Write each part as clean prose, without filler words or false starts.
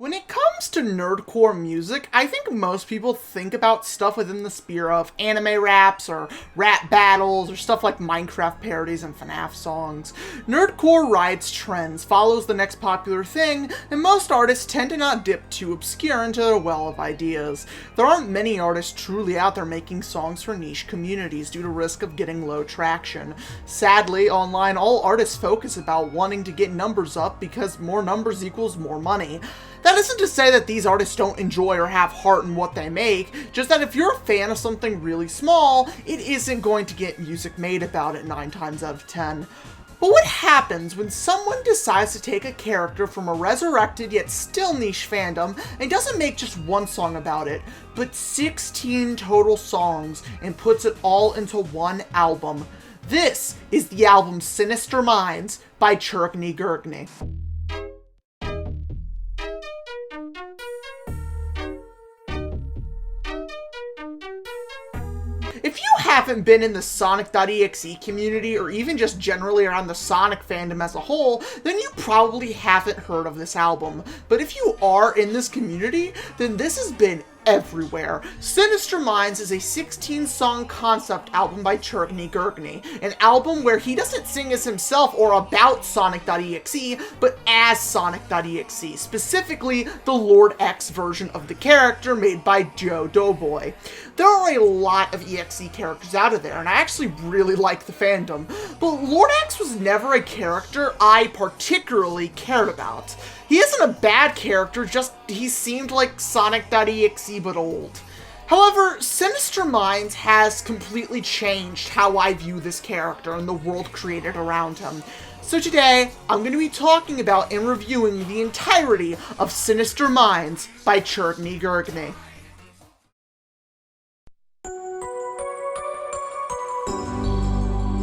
When it comes to nerdcore music, I think most people think about stuff within the sphere of anime raps or rap battles or stuff like Minecraft parodies and FNAF songs. Nerdcore rides trends, follows the next popular thing, and most artists tend to not dip too obscure into their well of ideas. There aren't many artists truly out there making songs for niche communities due to risk of getting low traction. Sadly, online all artists focus about wanting to get numbers up because more numbers equals more money. That isn't to say that these artists don't enjoy or have heart in what they make, just that if you're a fan of something really small, it isn't going to get music made about it 9 times out of 10. But what happens when someone decides to take a character from a resurrected yet still niche fandom and doesn't make just one song about it, but 16 total songs and puts it all into one album? This is the album Sinister Minds by churgney. If you haven't been in the Sonic.EXE community, or even just generally around the Sonic fandom as a whole, then you probably haven't heard of this album. But if you are in this community, then this has been everywhere. Sinister Minds is a 16-song concept album by churgney, an album where he doesn't sing as himself or about Sonic.EXE, but as Sonic.EXE, specifically the Lord X version of the character made by Joe Doughboy. There are a lot of EXE characters out of there, and I actually really like the fandom, but Lord X was never a character I particularly cared about. He isn't a bad character, just he seemed like Sonic.EXE but old. However, Sinister Minds has completely changed how I view this character and the world created around him. So today, I'm going to be talking about and reviewing the entirety of Sinister Minds by churgney.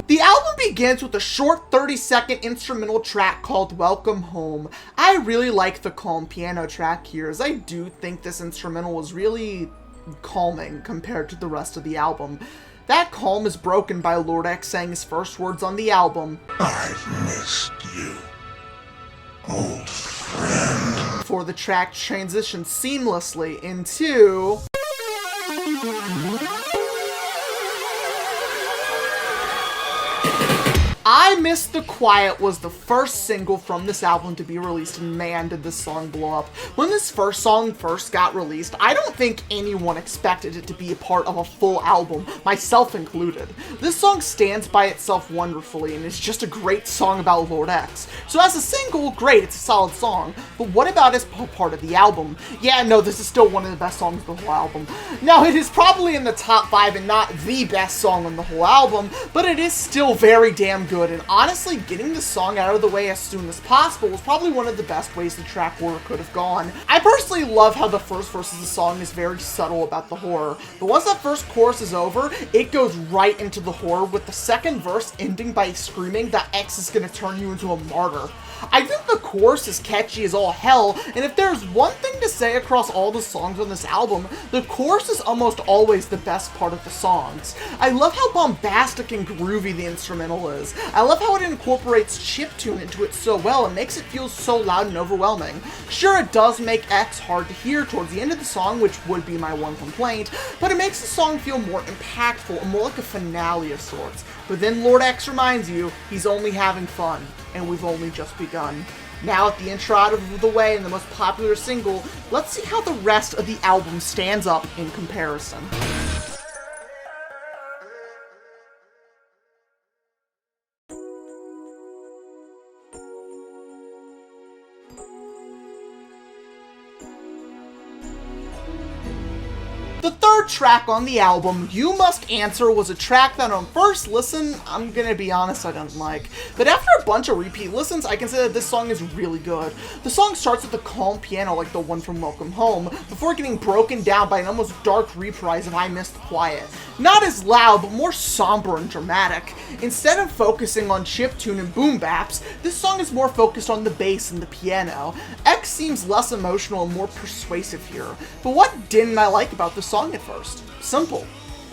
The album begins with a short 30-second instrumental track called Welcome Home. I really like the calm piano track here, as I do think this instrumental was really calming compared to the rest of the album. That calm is broken by Lord X saying his first words on the album, "I've missed you, old friend," before the track transitions seamlessly into I Miss the Quiet was the first single from this album to be released, and man did this song blow up. When this first song first got released, I don't think anyone expected it to be a part of a full album, myself included. This song stands by itself wonderfully, and it's just a great song about Lord X. So as a single, great, it's a solid song, but what about as part of the album? Yeah, no, this is still one of the best songs of the whole album. Now, it is probably in the top 5 and not the best song on the whole album, but it is still very damn good, and honestly, getting the song out of the way as soon as possible was probably one of the best ways the track order could have gone. I personally love how the first verse of the song is very subtle about the horror, but once that first chorus is over, it goes right into the horror, with the second verse ending by screaming that X is gonna turn you into a martyr. I think the chorus is catchy as all hell, and if there's one thing to say across all the songs on this album, the chorus is almost always the best part of the songs. I love how bombastic and groovy the instrumental is. I love how it incorporates chiptune into it so well and makes it feel so loud and overwhelming. Sure, it does make X hard to hear towards the end of the song, which would be my one complaint, but it makes the song feel more impactful and more like a finale of sorts. But then Lord X reminds you he's only having fun, and we've only just begun. Now, with the intro out of the way and the most popular single, let's see how the rest of the album stands up in comparison. The third track on the album, You Must Answer, was a track that on first listen, I'm gonna be honest, I didn't like. But after a bunch of repeat listens, I can say that this song is really good. The song starts with a calm piano like the one from Welcome Home, before getting broken down by an almost dark reprise of I Miss the Quiet. Not as loud, but more somber and dramatic. Instead of focusing on chiptune and boom baps, this song is more focused on the bass and the piano. X seems less emotional and more persuasive here. But what didn't I like about this song at first? Simple.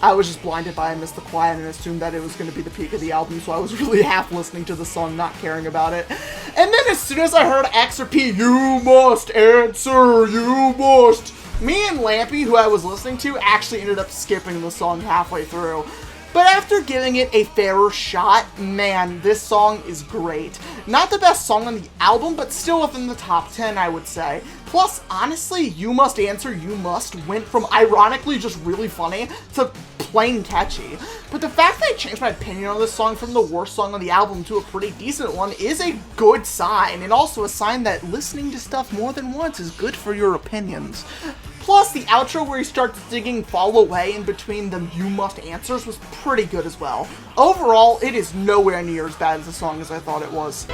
I was just blinded by I Miss the Quiet and assumed that it was going to be the peak of the album, so I was really half listening to the song, not caring about it. And then as soon as I heard X or P, you must answer, you must. Me and Lampy, who I was listening to, actually ended up skipping the song halfway through. But after giving it a fairer shot, man, this song is great. Not the best song on the album, but still within the top 10, I would say. Plus, honestly, You Must Answer, You Must went from ironically just really funny to plain catchy. But the fact that I changed my opinion on this song from the worst song on the album to a pretty decent one is a good sign, and also a sign that listening to stuff more than once is good for your opinions. Plus, the outro where he starts singing Fall Away in between the You Must Answers was pretty good as well. Overall, it is nowhere near as bad as the song as I thought it was.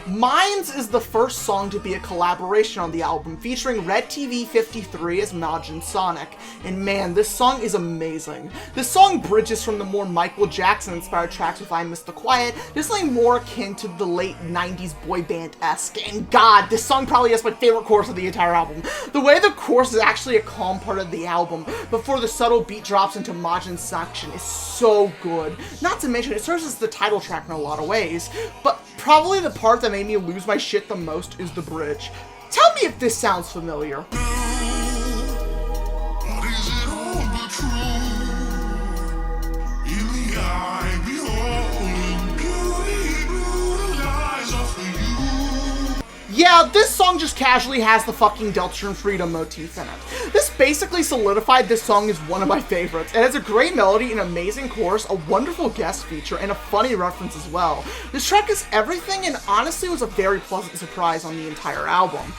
Mines is the first song to be a collaboration on the album, featuring Red TV 53 as Maj and Sonic. And man, this song is amazing. This song bridges from the more Michael Jackson-inspired tracks with I Miss the Quiet to something more akin to the late 90s boy band-esque. And god, this song probably has my favorite chorus of the entire album. The way the chorus is actually a calm part of the album, before the subtle beat drops into Majin's section, is so good. Not to mention, it serves as the title track in a lot of ways, but probably the part that made me lose my shit the most is the bridge. Tell me if this sounds familiar. Yeah, this song just casually has the fucking Deltarune Freedom motif in it. This basically solidified this song as one of my favorites. It has a great melody, an amazing chorus, a wonderful guest feature, and a funny reference as well. This track is everything and honestly was a very pleasant surprise on the entire album.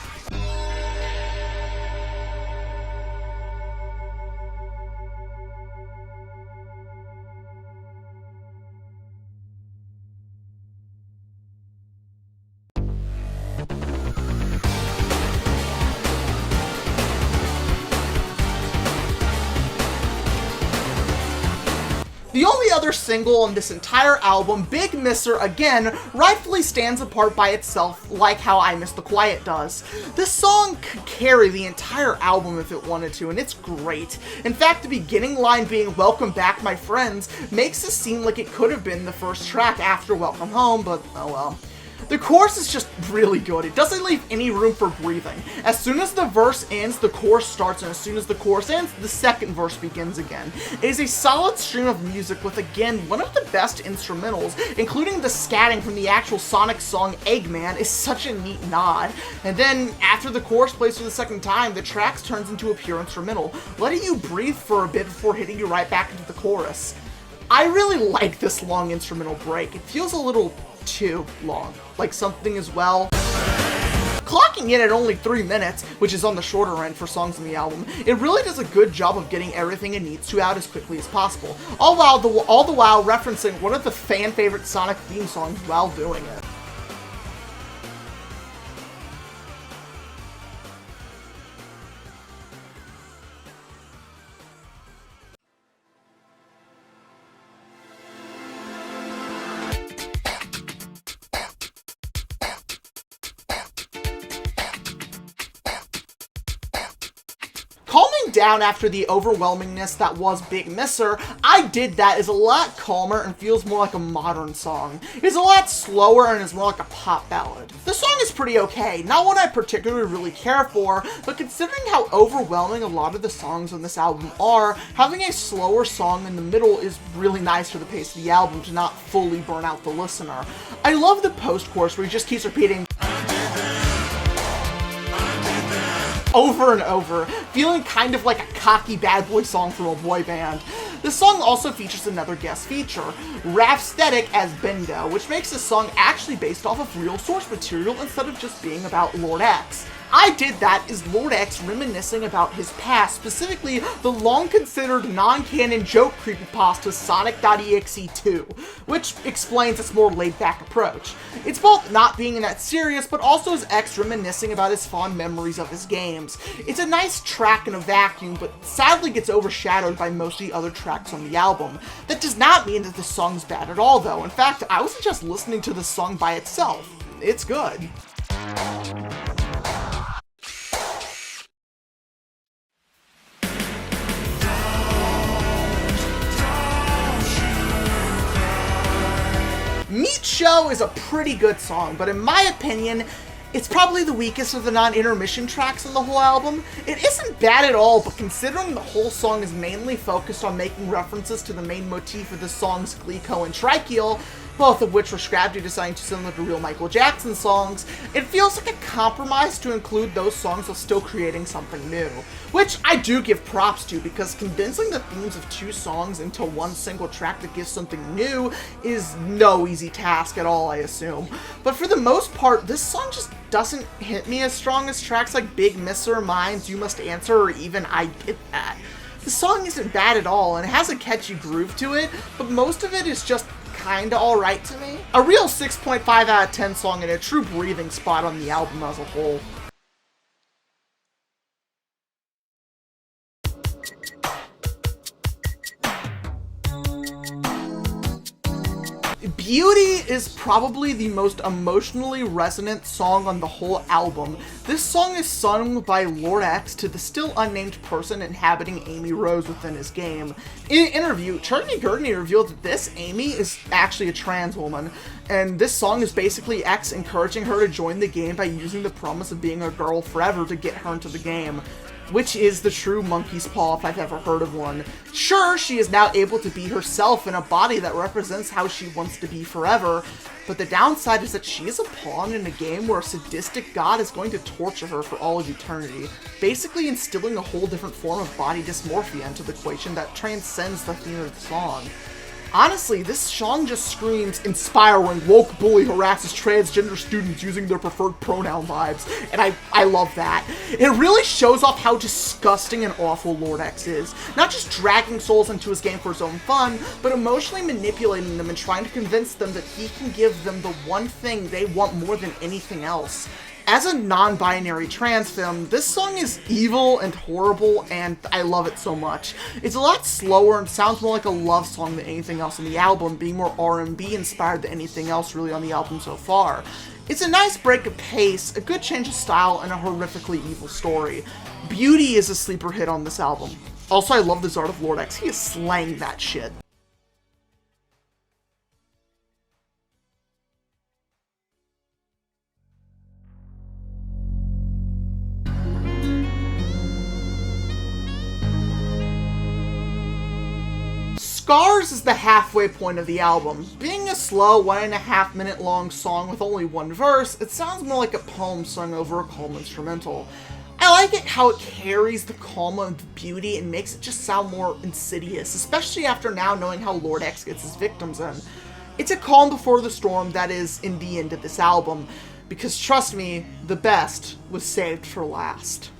The only other single on this entire album, Big Misser, again, rightfully stands apart by itself like how I Miss the Quiet does. This song could carry the entire album if it wanted to, and it's great. In fact, the beginning line being "Welcome back, my friends" makes it seem like it could have been the first track after Welcome Home, but oh well. The chorus is just really good. It doesn't leave any room for breathing. As soon as the verse ends, the chorus starts, and as soon as the chorus ends, the second verse begins again. It is a solid stream of music with, again, one of the best instrumentals, including the scatting from the actual Sonic song Eggman is such a neat nod. And then, after the chorus plays for the second time, the track turns into a pure instrumental, letting you breathe for a bit before hitting you right back into the chorus. I really like this long instrumental break. It feels a little too long, like something as well. Clocking in at only 3 minutes, which is on the shorter end for songs on the album, it really does a good job of getting everything it needs to out as quickly as possible, all the while referencing one of the fan favorite Sonic theme songs while doing it. Calming down after the overwhelmingness that was Big Misser, I Did That is a lot calmer and feels more like a modern song. It's a lot slower and is more like a pop ballad. The song is pretty okay, not one I particularly really care for, but considering how overwhelming a lot of the songs on this album are, having a slower song in the middle is really nice for the pace of the album to not fully burn out the listener. I love the post-chorus where he just keeps repeating over and over, feeling kind of like a cocky bad boy song from a boy band. This song also features another guest feature, Rhapsthetic as Bendo, which makes this song actually based off of real source material instead of just being about Lord X. I Did That is Lord.EXE reminiscing about his past, specifically the long-considered non-canon joke creepypasta Sonic.EXE 2, which explains its more laid-back approach. It's both not being that serious, but also his X reminiscing about his fond memories of his games. It's a nice track in a vacuum, but sadly gets overshadowed by most of the other tracks on the album. That does not mean that this song's bad at all, though. In fact, I wasn't just listening to this song by itself. It's good. Meatshow is a pretty good song, but in my opinion, it's probably the weakest of the non-intermission tracks on the whole album. It isn't bad at all, but considering the whole song is mainly focused on making references to the main motif of the songs Glico and Tricheal, both of which were scrapped due to sounding too similar to real Michael Jackson songs, it feels like a compromise to include those songs while still creating something new. Which I do give props to, because condensing the themes of two songs into one single track that gives something new is no easy task at all, I assume. But for the most part, this song just doesn't hit me as strong as tracks like Big Misser, Minds, You Must Answer, or even I Did That. The song isn't bad at all, and it has a catchy groove to it, but most of it is just kinda alright to me. A real 6.5 out of 10 song and a true breathing spot on the album as a whole. Beauty is probably the most emotionally resonant song on the whole album. This song is sung by Lord.EXE to the still unnamed person inhabiting Amy Rose within his game. In an interview, Gurgney revealed that this Amy is actually a trans woman, and this song is basically X encouraging her to join the game by using the promise of being a girl forever to get her into the game. Which is the true monkey's paw if I've ever heard of one. Sure, she is now able to be herself in a body that represents how she wants to be forever, but the downside is that she is a pawn in a game where a sadistic god is going to torture her for all of eternity, basically instilling a whole different form of body dysmorphia into the equation that transcends the theme of the song. Honestly, this song just screams inspire when woke bully harasses transgender students using their preferred pronoun vibes, and I love that. It really shows off how disgusting and awful Lord.EXE is, not just dragging souls into his game for his own fun, but emotionally manipulating them and trying to convince them that he can give them the one thing they want more than anything else. As a non-binary trans femme, this song is evil and horrible, and I love it so much. It's a lot slower and sounds more like a love song than anything else on the album, being more R&B inspired than anything else really on the album so far. It's a nice break of pace, a good change of style, and a horrifically evil story. Beauty is a sleeper hit on this album. Also, I love this art of Lord.EXE. He is slaying that shit. Scars is the halfway point of the album. Being a slow 1.5 minute long song with only one verse, it sounds more like a poem sung over a calm instrumental. I like it how it carries the calm of beauty and makes it just sound more insidious, especially after now knowing how Lord.EXE gets his victims in. It's a calm before the storm that is in the end of this album, because trust me, the best was saved for last.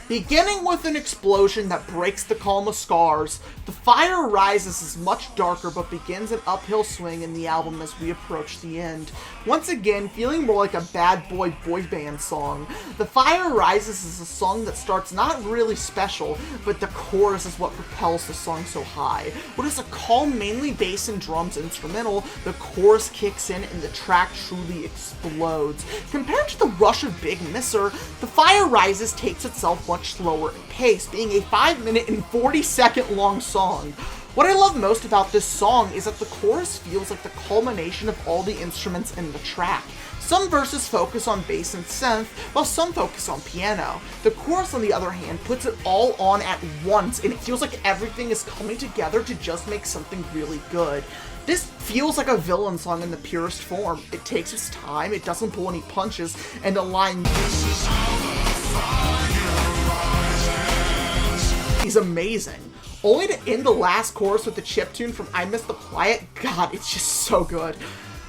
Beginning with an explosion that breaks the calm of Scars, the fire rises is much darker but begins an uphill swing in the album as we approach the end. Once again, feeling more like a bad boy band song. The Fire Rises is a song that starts not really special, but the chorus is what propels the song so high. What is a calm, mainly bass and drums instrumental, the chorus kicks in and the track truly explodes. Compared to the rush of Big Misser, The Fire Rises takes itself much slower in pace, being a 5-minute and 40-second long song. What I love most about this song is that the chorus feels like the culmination of all the instruments in the track. Some verses focus on bass and synth, while some focus on piano. The chorus, on the other hand, puts it all on at once, and it feels like everything is coming together to just make something really good. This feels like a villain song in the purest form. It takes its time, it doesn't pull any punches, and the line "This is how the fire rises" is amazing. Only to end the last chorus with the chiptune from I Miss the Quiet. God, it's just so good.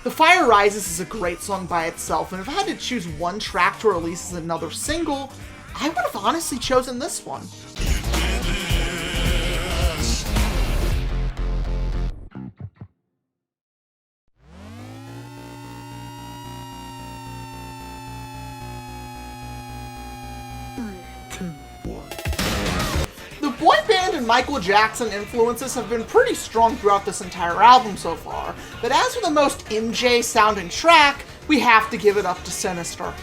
The Fire Rises is a great song by itself, and if I had to choose one track to release as another single, I would have honestly chosen this one. The boy band and Michael Jackson influences have been pretty strong throughout this entire album so far, but as for the most MJ sounding track, we have to give it up to Sinister.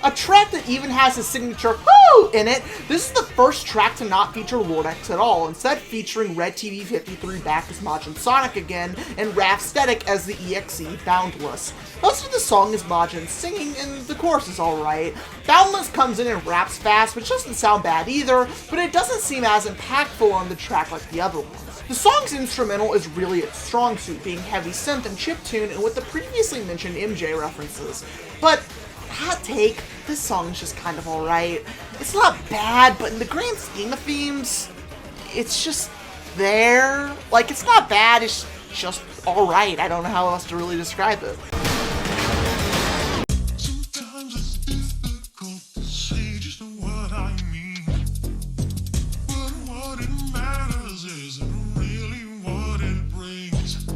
A track that even has his signature "whoo" in it, this is the first track to not feature Lord-X at all, instead featuring Red TV 53 back as Majin Sonic again, and Rhapsodic as the EXE Boundless. Most of the song is Majin singing, and the chorus is alright. Boundless comes in and raps fast, which doesn't sound bad either, but it doesn't seem as impactful on the track like the other ones. The song's instrumental is really its strong suit, being heavy synth and chiptune, and with the previously mentioned MJ references. But hot take, this song is just kind of alright. It's not bad, but in the grand scheme of themes, it's just there. Like, it's not bad, it's just alright. I don't know how else to really describe it. Sometimes it's difficult to say just what I mean, but what it matters isn't really what it brings.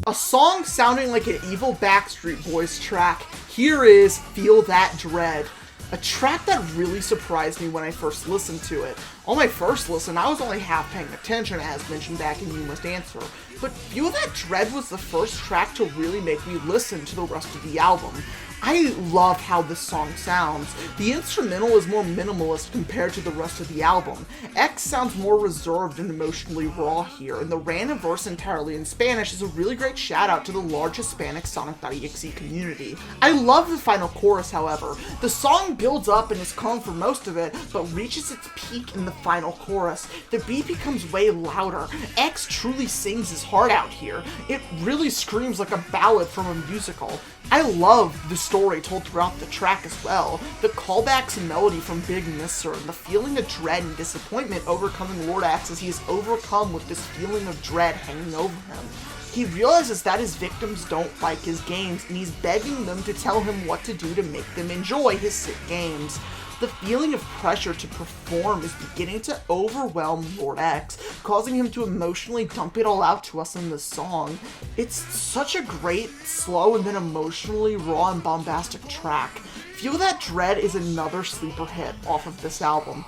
A song sounding like an evil Backstreet Boys track. Here is Feel That Dread, a track that really surprised me when I first listened to it. On my first listen, I was only half paying attention, as mentioned back in You Must Answer, but Feel That Dread was the first track to really make me listen to the rest of the album. I love how this song sounds. The instrumental is more minimalist compared to the rest of the album. X sounds more reserved and emotionally raw here, and the random verse entirely in Spanish is a really great shout out to the large Hispanic Sonic.EXE community. I love the final chorus, however. The song builds up and is calm for most of it, but reaches its peak in the final chorus. The beat becomes way louder. X truly sings his heart out here. It really screams like a ballad from a musical. I love the story told throughout the track as well. The callbacks and melody from Big Mister, and the feeling of dread and disappointment overcoming Lord-X as he is overcome with this feeling of dread hanging over him. He realizes that his victims don't like his games, and he's begging them to tell him what to do to make them enjoy his sick games. The feeling of pressure to perform is beginning to overwhelm Lord-X, causing him to emotionally dump it all out to us in this song. It's such a great, slow, and then emotionally raw and bombastic track. Feel That Dread is another sleeper hit off of this album.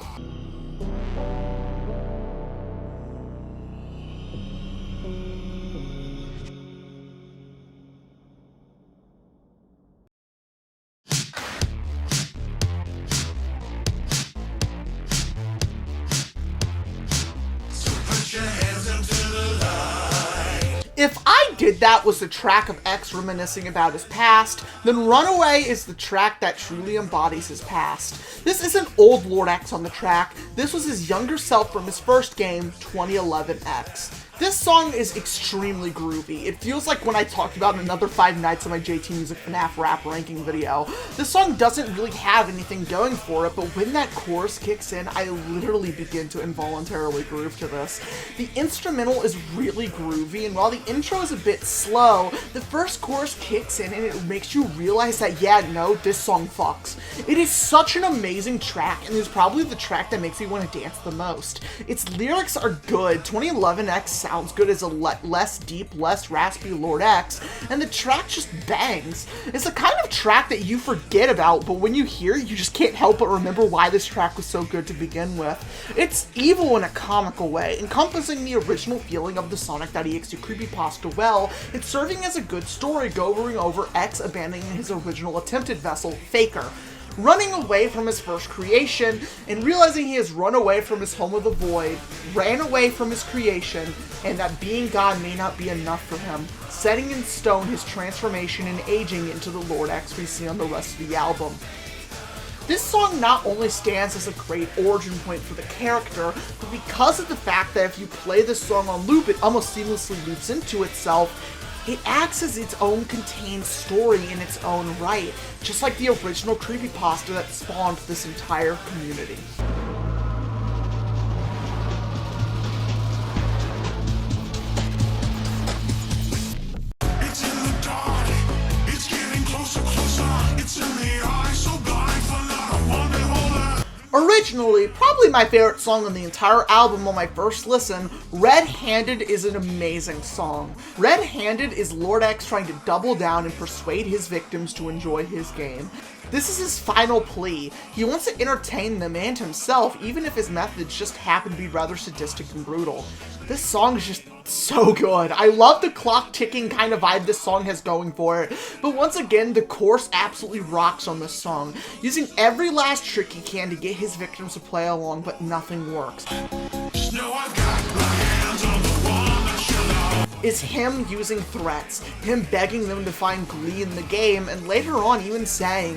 If I Did That was the track of X reminiscing about his past, then Runaway is the track that truly embodies his past. This isn't old Lord-X on the track, this was his younger self from his first game, 2011 X. This song is extremely groovy. It feels like when I talked about Another 5 Nights on my JT Music FNAF rap ranking video. This song doesn't really have anything going for it, but when that chorus kicks in, I literally begin to involuntarily groove to this. The instrumental is really groovy, and while the intro is a bit slow, the first chorus kicks in and it makes you realize that, yeah, no, this song fucks. It is such an amazing track, and is probably the track that makes me want to dance the most. Its lyrics are good. 2011 X sounds good as a less deep, less raspy Lord-X, and the track just bangs. It's the kind of track that you forget about, but when you hear it, you just can't help but remember why this track was so good to begin with. It's evil in a comical way, encompassing the original feeling of the Sonic.EXE creepypasta well. It's serving as a good story going over X abandoning his original attempted vessel, Faker, running away from his first creation, and realizing he has run away from his home of the void, ran away from his creation, and that being God may not be enough for him, setting in stone his transformation and aging into the Lord-X we see on the rest of the album. This song not only stands as a great origin point for the character, but because of the fact that if you play this song on loop, it almost seamlessly loops into itself. It acts as its own contained story in its own right, just like the original creepypasta that spawned this entire community. Originally, probably my favorite song on the entire album on my first listen, Red-Handed is an amazing song. Red-Handed is Lord X trying to double down and persuade his victims to enjoy his game. This is his final plea. He wants to entertain them and himself, even if his methods just happen to be rather sadistic and brutal. This song is just so good. I love the clock ticking kind of vibe this song has going for it, but once again, the chorus absolutely rocks on this song, using every last trick he can to get his victims to play along, but nothing works. Is him using threats, him begging them to find glee in the game, and later on even saying,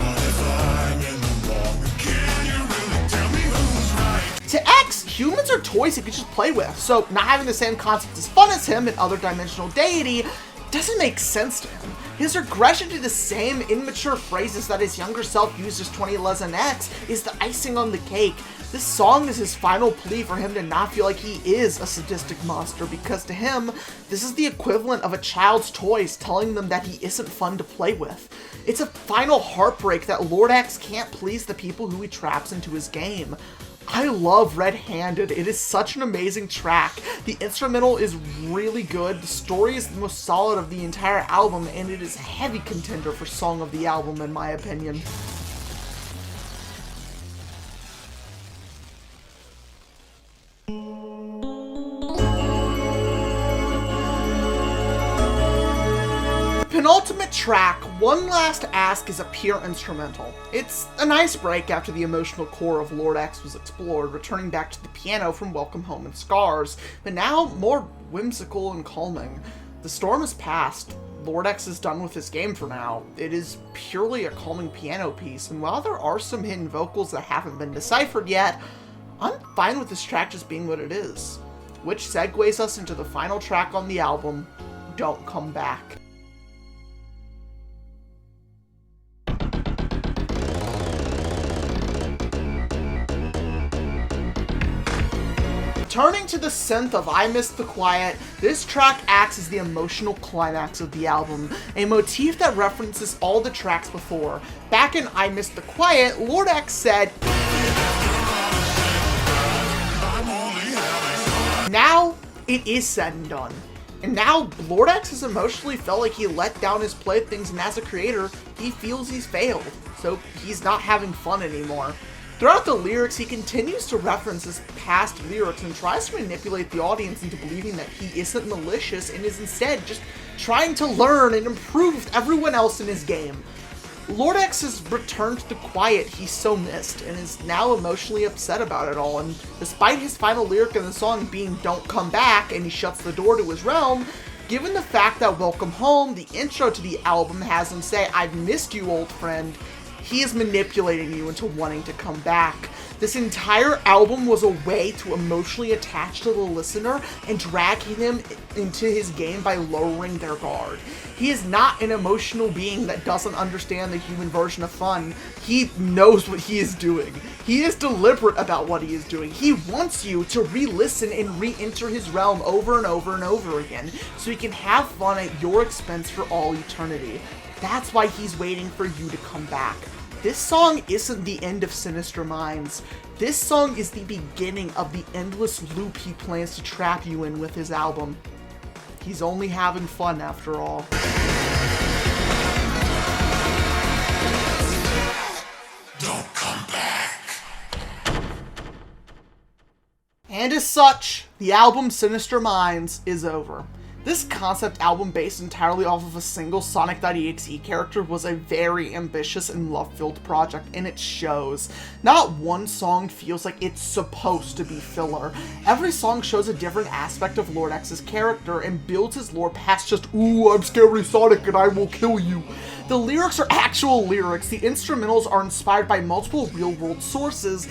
to X, humans are toys he could just play with, so not having the same concept as fun as him and other dimensional deity doesn't make sense to him. His regression to the same immature phrases that his younger self used as 2011 X is the icing on the cake. This song is his final plea for him to not feel like he is a sadistic monster, because to him, this is the equivalent of a child's toys telling them that he isn't fun to play with. It's a final heartbreak that Lord X can't please the people who he traps into his game. I love Red-Handed. It is such an amazing track. The instrumental is really good, the story is the most solid of the entire album, and it is a heavy contender for Song of the Album in my opinion. Penultimate track, One Last Ask, is a pure instrumental. It's a nice break after the emotional core of Lord X was explored, returning back to the piano from Welcome Home and Scars, but now more whimsical and calming. The storm has passed. Lord X is done with his game for now. It is purely a calming piano piece, and while there are some hidden vocals that haven't been deciphered yet, I'm fine with this track just being what it is. Which segues us into the final track on the album, Don't Come Back. Turning to the synth of I Miss the Quiet, this track acts as the emotional climax of the album, a motif that references all the tracks before. Back in I Miss the Quiet, Lord X said, now it is said and done. And now Lord X has emotionally felt like he let down his playthings, and as a creator, he feels he's failed, so he's not having fun anymore. Throughout the lyrics, he continues to reference his past lyrics and tries to manipulate the audience into believing that he isn't malicious and is instead just trying to learn and improve with everyone else in his game. Lord X has returned to the quiet he so missed and is now emotionally upset about it all, and despite his final lyric in the song being "Don't Come Back" and he shuts the door to his realm, given the fact that Welcome Home, the intro to the album, has him say, "I've missed you, old friend," he is manipulating you into wanting to come back. This entire album was a way to emotionally attach to the listener and drag him into his game by lowering their guard. He is not an emotional being that doesn't understand the human version of fun. He knows what he is doing. He is deliberate about what he is doing. He wants you to re-listen and re-enter his realm over and over and over again, so he can have fun at your expense for all eternity. That's why he's waiting for you to come back. This song isn't the end of Sinister Minds. This song is the beginning of the endless loop he plans to trap you in with his album. He's only having fun after all. Don't come back. And as such, the album Sinister Minds is over. This concept album based entirely off of a single Sonic.EXE character was a very ambitious and love-filled project, and it shows. Not one song feels like it's supposed to be filler. Every song shows a different aspect of Lord X's character and builds his lore past just, "Ooh, I'm scary Sonic and I will kill you." The lyrics are actual lyrics, the instrumentals are inspired by multiple real-world sources.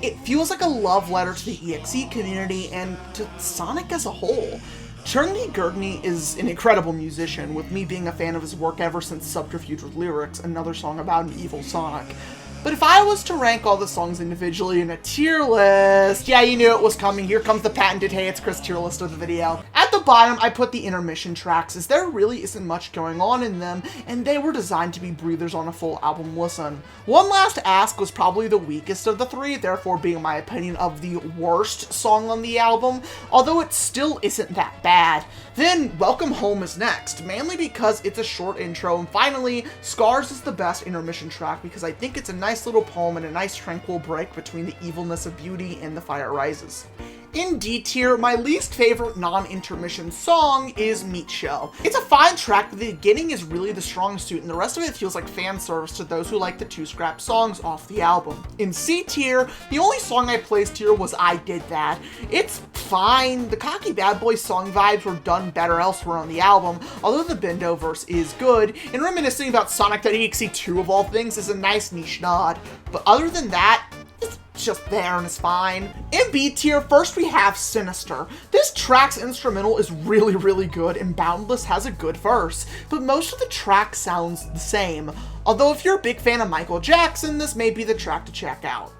It feels like a love letter to the EXE community and to Sonic as a whole. Gurgney is an incredible musician, with me being a fan of his work ever since Subterfuge with Lyrics, another song about an evil Sonic. But if I was to rank all the songs individually in a tier list, yeah, you knew it was coming, here comes the patented Hey It's Chris tier list of the video. At the the bottom, I put the intermission tracks, as there really isn't much going on in them, and they were designed to be breathers on a full album listen. One Last Ask was probably the weakest of the three, therefore being my opinion of the worst song on the album, although it still isn't that bad. Then Welcome Home is next, mainly because it's a short intro, and finally, Scars is the best intermission track because I think it's a nice little poem and a nice tranquil break between the evilness of beauty and the fire rises. In D tier, my least favorite non-intermission song is Meatshow. It's a fine track, but the beginning is really the strong suit, and the rest of it feels like fan service to those who like the two scrap songs off the album. In C tier, the only song I placed here was I Did That. It's fine. The Cocky Bad Boy song vibes were done better elsewhere on the album, although the Bendo verse is good, and reminiscing about Sonic.EXE 2 of all things is a nice niche nod. But other than that, it's just there and it's fine. In B tier, first we have Sinister. This track's instrumental is really good, and Boundless has a good verse, but most of the track sounds the same. Although if you're a big fan of Michael Jackson, this may be the track to check out.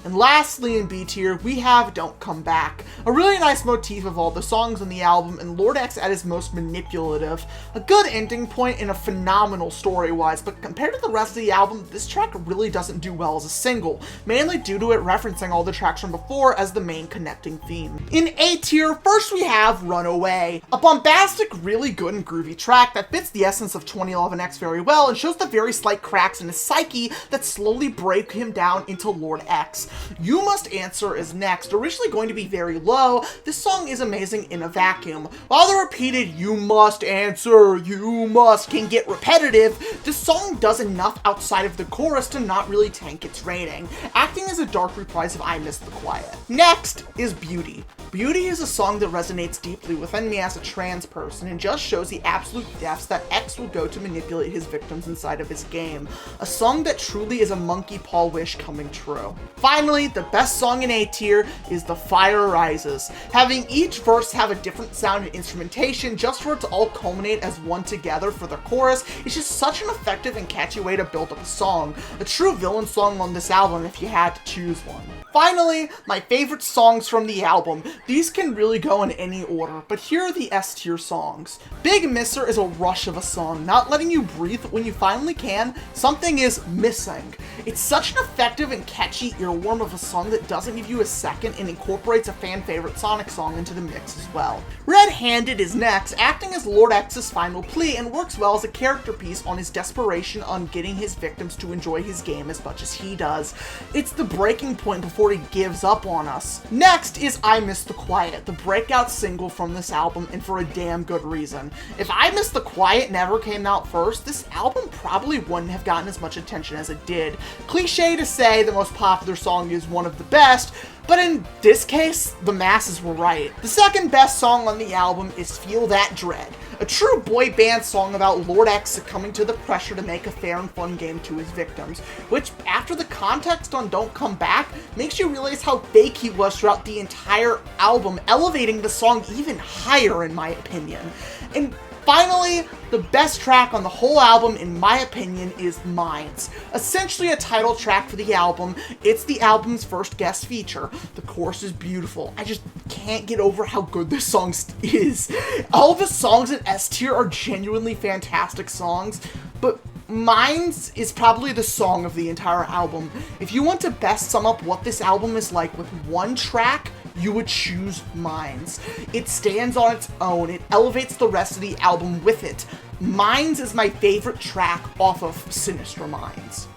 And lastly, in B tier, we have Don't Come Back, a really nice motif of all the songs on the album, and Lord.EXE at his most manipulative. A good ending point and a phenomenal story-wise, but compared to the rest of the album, this track really doesn't do well as a single, mainly due to it referencing all the tracks from before as the main connecting theme. In A tier, first we have Runaway, a bombastic, really good and groovy track that fits the essence of 2011X very well and shows the very slight cracks in his psyche that slowly break him down into Lord.EXE. You Must Answer is next. Originally going to be very low, this song is amazing in a vacuum. While the repeated "you must answer, you must" can get repetitive, this song does enough outside of the chorus to not really tank its rating, acting as a dark reprise of I Miss the Quiet. Next is Beauty. Beauty is a song that resonates deeply within me as a trans person and just shows the absolute depths that X will go to manipulate his victims inside of his game. A song that truly is a monkey paw wish coming true. Finally, the best song in A tier is The Fire Rises. Having each verse have a different sound and instrumentation just for it to all culminate as one together for the chorus is just such an effective and catchy way to build up a song. A true villain song on this album if you had to choose one. Finally, my favorite songs from the album. These can really go in any order, but here are the S tier songs. Big Misser is a rush of a song, not letting you breathe, but when you finally can, something is missing. It's such an effective and catchy earworm of a song that doesn't give you a second and incorporates a fan favorite Sonic song into the mix as well. Red-Handed is next, acting as Lord.EXE's final plea and works well as a character piece on his desperation on getting his victims to enjoy his game as much as he does. It's the breaking point before he gives up on us. Next is I Miss the Quiet, the breakout single from this album, and for a damn good reason. If I Miss the Quiet never came out first, this album probably wouldn't have gotten as much attention as it did. Cliche to say the most popular song is one of the best, but in this case, the masses were right. The second best song on the album is Feel That Dread, a true boy band song about Lord.EXE succumbing to the pressure to make a fair and fun game to his victims, which, after the context on Don't Come Back, makes you realize how fake he was throughout the entire album, elevating the song even higher in my opinion. And finally, the best track on the whole album, in my opinion, is Minds. Essentially a title track for the album, it's the album's first guest feature. The chorus is beautiful. I just can't get over how good this song is. All the songs in S tier are genuinely fantastic songs, but Minds is probably the song of the entire album. If you want to best sum up what this album is like with one track, you would choose Minds. It stands on its own. It elevates the rest of the album with it. Minds is my favorite track off of Sinister Minds.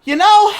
You know,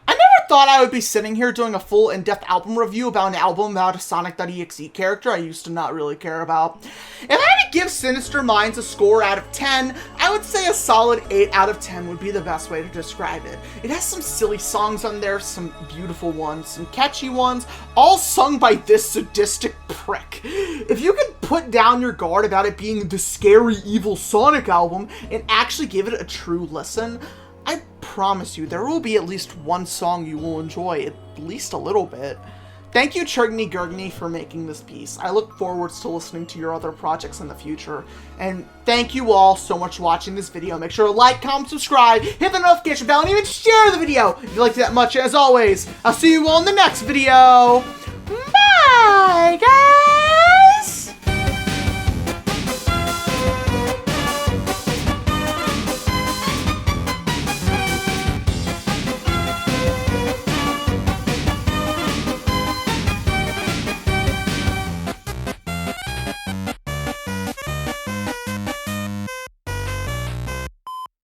I never thought I would be sitting here doing a full in-depth album review about an album about a Sonic.EXE character I used to not really care about. If I had to give Sinister Minds a score out of 10, I would say a solid 8 out of 10 would be the best way to describe it. It has some silly songs on there, some beautiful ones, some catchy ones, all sung by this sadistic prick. If you could put down your guard about it being the scary, evil Sonic album and actually give it a true listen, I promise you, there will be at least one song you will enjoy, at least a little bit. Thank you, Churgney Gurgney, for making this piece. I look forward to listening to your other projects in the future. And thank you all so much for watching this video. Make sure to like, comment, subscribe, hit the notification bell, and even share the video if you liked it that much. As always, I'll see you all in the next video. Bye, guys!